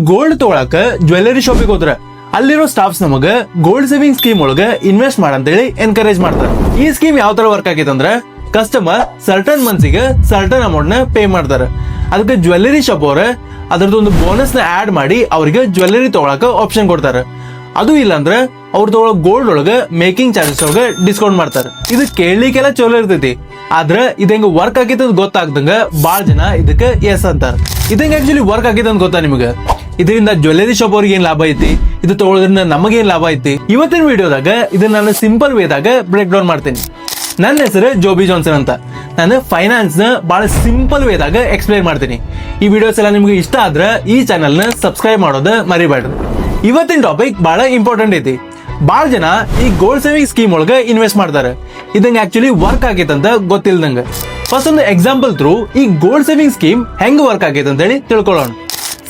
Gold ತೊಗೊಳಕ jewellery ಶಾಪಿಗೆ ಹೋದ್ರೆ ಅಲ್ಲಿರೋ ಸ್ಟಾಫ್ಸ್ ನಮಗ ಗೋಲ್ಡ್ ಸೇವಿಂಗ್ ಸ್ಕೀಮ್ ಒಳಗ ಇನ್ವೆಸ್ಟ್ ಮಾಡಂತೇಳಿ ಎನ್ಕರೇಜ್ ಮಾಡ್ತಾರೆ. ಈ ಸ್ಕೀಮ್ ಯಾವ ತರ ವರ್ಕ್ ಆಗೈತೆ ಅಂದ್ರೆ ಕಸ್ಟಮರ್ ಸರ್ಟನ್ ಮಂತ್ಸಿಗೆ ಸರ್ಟನ್ ಅಮೌಂಟ್ ನ ಪೇ ಮಾಡ್ತಾರೆ. ಅದಕ್ಕೆ ಜ್ಯುವೆಲ್ಲರಿ ಶಾಪ್ ಅವ್ರ ಅದ್ರದ್ದು ಒಂದು ಬೋನಸ್ ನ ಆಡ್ ಮಾಡಿ ಅವ್ರಿಗೆ ಜ್ಯುವೆಲ್ಲರಿ ತಗೊಳಕ ಆಪ್ಷನ್ ಕೊಡ್ತಾರೆ. ಅದು ಇಲ್ಲ ಅಂದ್ರೆ ಅವ್ರು ತಗೊಳ್ಳೋ ಗೋಲ್ಡ್ ಒಳಗ ಮೇಕಿಂಗ್ ಚಾರ್ಜಸ್ ಒಳಗ ಡಿಸ್ಕೌಂಟ್ ಮಾಡ್ತಾರೆ. ಇದು ಕೇಳಲಿಕ್ಕೆಲ್ಲ ಚಲೋ ಇರ್ತೈತಿ, ಆದ್ರೆ ಇದು ಹೆಂಗ ವರ್ಕ್ ಆಗೈತೆ ಅಂತ ಗೊತ್ತಾಗ್ದಂಗ ಬಾಳ ಜನ ಇದಕ್ಕೆ ಎಸ್ ಅಂತಾರ. ಇದಂಗ ಆಕ್ಚುಲಿ ವರ್ಕ್ ಆಗೈತೆ ಅಂತ ಗೊತ್ತಾ ನಿಮ್ಗೆ? ಇದರಿಂದ ಜ್ಯುವೆಲ್ಲರಿ ಶಾಪ್ ಅವ್ರಿಗೆ ಏನ್ ಲಾಭ ಐತಿ, ಇದು ತಗೊಳ್ಳೋದ್ರಿಂದ ನಮಗೇನ್ ಲಾಭ ಐತಿ, ಇವತ್ತಿನ ವಿಡಿಯೋದಾಗ ಇದನ್ನ ನಾನು ಸಿಂಪಲ್ ವೇದಾಗ ಬ್ರೇಕ್ ಡೌನ್ ಮಾಡ್ತೀನಿ. ನನ್ನ ಹೆಸರು ಜೋಬಿ ಜಾನ್ಸನ್ ಅಂತ. ನಾನು ಫೈನಾನ್ಸ್ ನ ಬಹಳ ಸಿಂಪಲ್ ವೇದಾಗ ಎಕ್ಸ್ಪ್ಲೈನ್ ಮಾಡ್ತೀನಿ. ಈ ವಿಡಿಯೋಸ್ ಎಲ್ಲ ನಿಮ್ಗೆ ಇಷ್ಟ ಆದ್ರೆ ಈ ಚಾನಲ್ ನ ಸಬ್ಸ್ಕ್ರೈಬ್ ಮಾಡೋದು ಮರಿಬೇಡ್ರಿ. ಇವತ್ತಿನ ಟಾಪಿಕ್ ಬಹಳ ಇಂಪಾರ್ಟೆಂಟ್ ಐತಿ. ಬಹಳ ಜನ ಈ ಗೋಲ್ಡ್ ಸೇವಿಂಗ್ ಸ್ಕೀಮ್ ಒಳಗ ಇನ್ವೆಸ್ಟ್ ಮಾಡ್ತಾರೆ. ಇದಂಗ ಆಕ್ಚುಲಿ ವರ್ಕ್ ಆಗೈತೆ ಅಂತ ಗೊತ್ತಿಲ್ದಂಗ ಫಸ್ಟ್ ಒಂದು ಎಕ್ಸಾಂಪಲ್ ಥ್ರೂ ಈ ಗೋಲ್ಡ್ ಸೇವಿಂಗ್ ಸ್ಕೀಮ್ ಹೆಂಗ್ ವರ್ಕ್ ಆಗೈತೆ ಅಂತ ಹೇಳಿ ತಿಳ್ಕೊಳ್ಳೋಣ.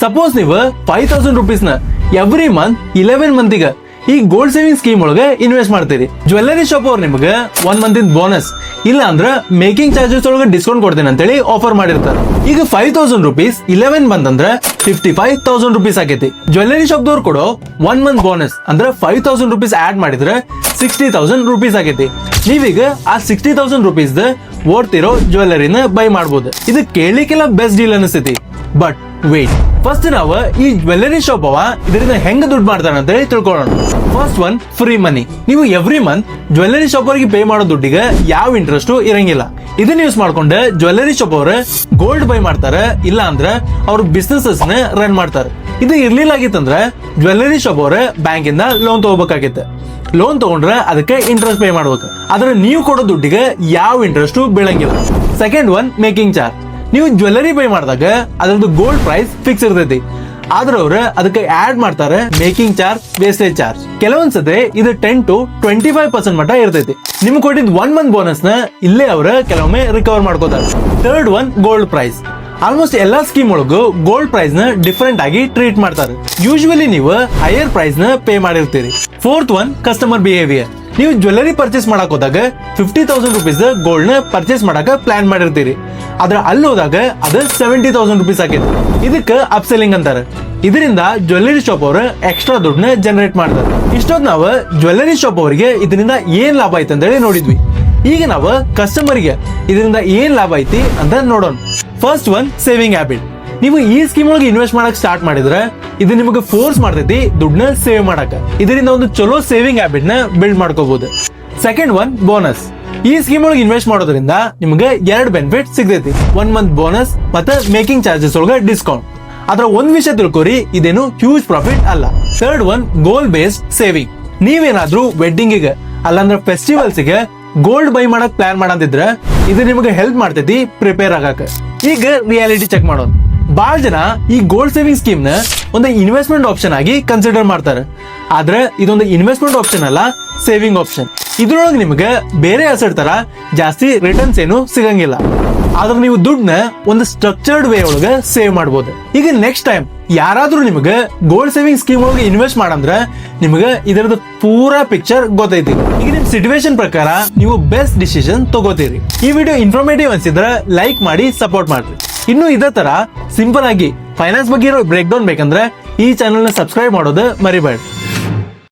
ಸಪೋಸ್ ನೀವು 5000 ರುಪೀಸ್ ನ ಎವ್ರಿ ಮಂತ್ 11 ಮಂತಿಗೆ ಈ ಗೋಲ್ಡ್ ಸೇವಿಂಗ್ ಸ್ಕೀಮ್ ಒಳಗೆ ಇನ್ವೆಸ್ಟ್ ಮಾಡ್ತೀರಿ. ಜ್ಯುವೆಲ್ಲರಿ ಶಾಪ್ ಅವ್ರು ನಿಮ್ಗೆ 1 ಮಂತ್ ಬೋನಸ್ ಇಲ್ಲ ಅಂದ್ರೆ ಮೇಕಿಂಗ್ ಚಾರ್ಜಸ್ ಒಳಗೆ ಡಿಸ್ಕೌಂಟ್ ಕೊಡ್ತೇನೆ ಅಂತೇಳಿ ಆಫರ್ ಮಾಡಿರ್ತಾರೆ. ಈಗ 5000 ರುಪೀಸ್ 11 ಮಂತ್ ಅಂದ್ರೆ 55,000 ರುಪೀಸ್ ಆಗೈತಿ. ಜ್ಯುವೆಲ್ಲರಿ ಶಾಪ್ ದವ್ರು ಕೊಡೋ 1 ಮಂತ್ ಬೋನಸ್ ಅಂದ್ರೆ 5000 ರುಪೀಸ್ ಆಡ್ ಮಾಡಿದ್ರೆ 60,000 ರುಪೀಸ್ ಆಗೈತಿ. ನೀವೀಗ ಆ 60,000 ರುಪೀಸ್ ವರ್ತ್ ಇರೋ ಜ್ಯುವೆಲ್ಲರಿನ ಬೈ ಮಾಡಬಹುದು. ಇದು ಕೇಳಲಿಕ್ಕೆಲ್ಲ ಬೆಸ್ಟ್ ಡೀಲ್ ಅನಿಸ್ತೈತಿ. ಬಟ್ ವೇಟ್, ಫಸ್ಟ್ ನಾವು ಈ ಜ್ಯುವೆಲ್ಲರಿ ಶಾಪ್ ಅವ ಇದರಿಂದ ಹೆಂಗ್ ದುಡ್ಡು ಮಾಡ್ತಾನೆ ಅಂತ ಹೇಳಿ ತಿಳ್ಕೊಳ್ಳೋಣ. ಫಸ್ಟ್ ಒನ್, ಫ್ರೀ ಮನಿ. ನೀವು ಎವ್ರಿ ಮಂತ್ ಜ್ಯುವೆಲ್ಲರಿ ಶಾಪ್ ಅವರಿಗೆ ಪೇ ಮಾಡೋ ದುಡ್ಡಿಗೆ ಯಾವ ಇಂಟ್ರೆಸ್ಟ್ ಇರಂಗಿಲ್ಲ. ಇದನ್ನ ಯೂಸ್ ಮಾಡ್ಕೊಂಡು ಜ್ಯುವೆಲ್ಲರಿ ಶಾಪ್ ಅವ್ರ ಗೋಲ್ಡ್ ಬೈ ಮಾಡ್ತಾರೆ, ಇಲ್ಲ ಅಂದ್ರೆ ಅವ್ರ ಬಿಸ್ನೆಸಸ್ ನ ರನ್ ಮಾಡ್ತಾರೆ. ಇದು ಇರ್ಲಿಲ್ಲ ಆಗಿತ್ತಂದ್ರೆ ಜ್ಯುವೆಲ್ಲರಿ ಶಾಪ್ ಅವ್ರ ಬ್ಯಾಂಕ್ ಇಂದ ಲೋನ್ ತಗೋಬೇಕಾಗಿತ್ತು. ಲೋನ್ ತಗೊಂಡ್ರೆ ಅದಕ್ಕೆ ಇಂಟ್ರೆಸ್ಟ್ ಪೇ ಮಾಡ್ಬೇಕು. ಆದ್ರೆ ನೀವು ಕೊಡೋ ದುಡ್ಡಿಗೆ ಯಾವ ಇಂಟ್ರೆಸ್ಟ್ ಬೀಳಂಗಿಲ್ಲ. Second one, making charge. ನೀವು ಜ್ಯುವೆಲ್ಲರಿ ಬೈ ಮಾಡಿದಾಗ ಅದ್ರದ್ದು ಗೋಲ್ಡ್ ಪ್ರೈಸ್ ಫಿಕ್ಸ್ ಇರ್ತೈತಿ, ಆದ್ರೆ ಅವ್ರು ಅದಕ್ಕೆ ಆಡ್ ಮಾಡ್ತಾರೆ ಮೇಕಿಂಗ್ ಚಾರ್ಜ್, ವೇಸ್ಟೇಜ್ ಚಾರ್ಜ್. ಕೆಲವೊಂದ್ಸತಿ ಇದು 10 to 25% ಮಟ್ಟ ಇರ್ತೈತಿ. ನಿಮ್ಗೆ ಕೊಟ್ಟಿದ್ 1 ಮಂತ್ ಬೋನಸ್ ನ ಇಲ್ಲೇ ಅವ್ರ ಕೆಲವೊಮ್ಮೆ ರಿಕವರ್ ಮಾಡ್ಕೋತಾರೆ. Third one, gold price. Almost ಎಲ್ಲಾ ಸ್ಕೀಮ್ ಒಳಗೂ ಗೋಲ್ಡ್ ಪ್ರೈಸ್ ನ ಡಿಫರೆಂಟ್ ಆಗಿ ಟ್ರೀಟ್ ಮಾಡ್ತಾರೆ. ಯೂಶುವಲಿ ನೀವು ಹೈಯರ್ ಪ್ರೈಸ್ ನ ಪೇ ಮಾಡಿರ್ತೀರಿ. Fourth one, customer behaviour. ನೀವು ಜ್ಯುವೆಲ್ಲರಿ ಪರ್ಚೇಸ್ ಮಾಡಕ್ ಹೋದಾಗ 50,000 ರುಪೀಸ್ ಗೋಲ್ಡ್ ನ ಪರ್ಚೇಸ್ ಮಾಡಕ ಪ್ಲಾನ್ ಮಾಡಿರ್ತೀರಿ, ಆದ್ರೆ ಅಲ್ಲಿ ಹೋದಾಗ ಅದು 70,000 ರುಪೀಸ್ ಆಕೈತಿ. ಇದಕ್ಕೆ ಅಪ್ಸೆಲ್ಲಿಂಗ್ ಅಂತಾರೆ. ಇದರಿಂದ ಜ್ಯುವೆಲ್ಲರಿ ಶಾಪ್ ಅವರು ಎಕ್ಸ್ಟ್ರಾ ದುಡ್ಡನ್ನ ಜನರೇಟ್ ಮಾಡ್ತಾರೆ. ಇಷ್ಟೊತ್ತು ನಾವು ಜ್ಯುವೆಲ್ಲರಿ ಶಾಪ್ ಅವರಿಗೆ ಇದರಿಂದ ಏನ್ ಲಾಭ ಐತೆ ಅಂತ ಹೇಳಿ ನೋಡಿದ್ವಿ. ಈಗ ನಾವು ಕಸ್ಟಮರ್ಗೆ ಇದರಿಂದ ಏನ್ ಲಾಭ ಐತಿ ಅಂತ ನೋಡೋಣ. First one, saving habit. ನೀವು ಈ ಸ್ಕೀಮ್ ಒಳಗೆ ಇನ್ವೆಸ್ಟ್ ಮಾಡಕ್ ಸ್ಟಾರ್ಟ್ ಮಾಡಿದ್ರೆ ಇದು ನಿಮಗೆ ಫೋರ್ಸ್ ಮಾಡ್ತೈತಿ ದುಡ್ಡನ್ನ ಸೇವ್ ಮಾಡಕ. ಇದರಿಂದ ಒಂದು ಚಲೋ ಸೇವಿಂಗ್ ಹ್ಯಾಬಿಟ್ ನ ಬಿಲ್ಡ್ ಮಾಡ್ಕೋಬಹುದು. Second one, bonus. ಈ ಸ್ಕೀಮ್ ಒಳಗೆ ಇನ್ವೆಸ್ಟ್ ಮಾಡೋದ್ರಿಂದ ನಿಮಗೆ 2 ಬೆನಿಫಿಟ್ ಸಿಗ್ತೈತಿ. 1 ಮಂತ್ ಬೋನಸ್ ಮತ್ತೆ ಮೇಕಿಂಗ್ ಚಾರ್ಜಸ್ ಒಳಗೆ ಡಿಸ್ಕೌಂಟ್. ಆದ್ರೆ ಒಂದ್ ವಿಷಯ ತಿಳ್ಕೊರಿ, ಇದೇನು ಹ್ಯೂಜ್ ಪ್ರಾಫಿಟ್ ಅಲ್ಲ. ಥರ್ಡ್ ಒನ್, ಗೋಲ್ ಬೇಸ್ಡ್ ಸೇವಿಂಗ್. ನೀವೇನಾದ್ರೂ ವೆಡ್ಡಿಂಗ್ ಗೆ ಅಲ್ಲಾಂದ್ರೆ ಫೆಸ್ಟಿವಲ್ಸ್ ಗೆ ಗೋಲ್ಡ್ ಬೈ ಮಾಡಕ್ ಪ್ಲಾನ್ ಮಾಡಂತಿದ್ರೆ ಇದು ನಿಮಗೆ ಹೆಲ್ಪ್ ಮಾಡ್ತೈತಿ ಪ್ರಿಪೇರ್ ಆಗಕ. ಈಗ ರಿಯಾಲಿಟಿ ಚೆಕ್ ಮಾಡೋಣ. ಬಹಳ ಜನ ಈ ಗೋಲ್ಡ್ ಸೇವಿಂಗ್ ಸ್ಕೀಮ್ ನ ಒಂದು ಇನ್ವೆಸ್ಟ್ಮೆಂಟ್ ಆಪ್ಷನ್ ಆಗಿ ಕನ್ಸಿಡರ್ ಮಾಡ್ತಾರೆ, ಆದ್ರೆ ಇದೊಂದು ಇನ್ವೆಸ್ಟ್ಮೆಂಟ್ ಆಪ್ಷನ್ ಅಲ್ಲ, ಸೇವಿಂಗ್ ಆಪ್ಷನ್. ಇದ್ರೊಳಗೆ ನಿಮಗೆ ಬೇರೆ ಅಸೆಟ್ ತರ ಜಾಸ್ತಿ ರಿಟರ್ನ್ಸ್ ಏನು ಸಿಗಂಗಿಲ್ಲ, ಆದ್ರೆ ನೀವು ದುಡ್ಡನ್ನ ಒಂದು ಸ್ಟ್ರಕ್ಚರ್ಡ್ ವೇ ಒಳಗೆ ಸೇವ್ ಮಾಡಬಹುದು. ಈಗ ನೆಕ್ಸ್ಟ್ ಟೈಮ್ ಯಾರಾದ್ರೂ ನಿಮಗೆ ಗೋಲ್ಡ್ ಸೇವಿಂಗ್ ಸ್ಕೀಮ್ ಒಳಗೆ ಇನ್ವೆಸ್ಟ್ ಮಾಡಂದ್ರೆ ನಿಮಗೆ ಇದರದ ಪೂರಾ ಪಿಕ್ಚರ್ ಗೊತ್ತೈತಿ. ಈಗ ನಿಮ್ ಸಿಚುವೇಶನ್ ಪ್ರಕಾರ ನೀವು ಬೆಸ್ಟ್ ಡಿಸಿಷನ್ ತಗೋತೀರಿ. ಈ ವಿಡಿಯೋ ಇನ್ಫಾರ್ಮೇಟಿವ್ ಅನ್ಸಿದ್ರೆ ಲೈಕ್ ಮಾಡಿ ಸಪೋರ್ಟ್ ಮಾಡ್ರಿ. ಇನ್ನು ಇದೇ ತರ ಸಿಂಪಲ್ ಆಗಿ ಫೈನಾನ್ಸ್ ಬಗ್ಗೆ ಇರೋ ಬ್ರೇಕ್ ಡೌನ್ ಬೇಕಂದ್ರೆ ಈ ಚಾನೆಲ್ ನ ಸಬ್ಸ್ಕ್ರೈಬ್ ಮಾಡೋದು ಮರಿಬೇಡಿ.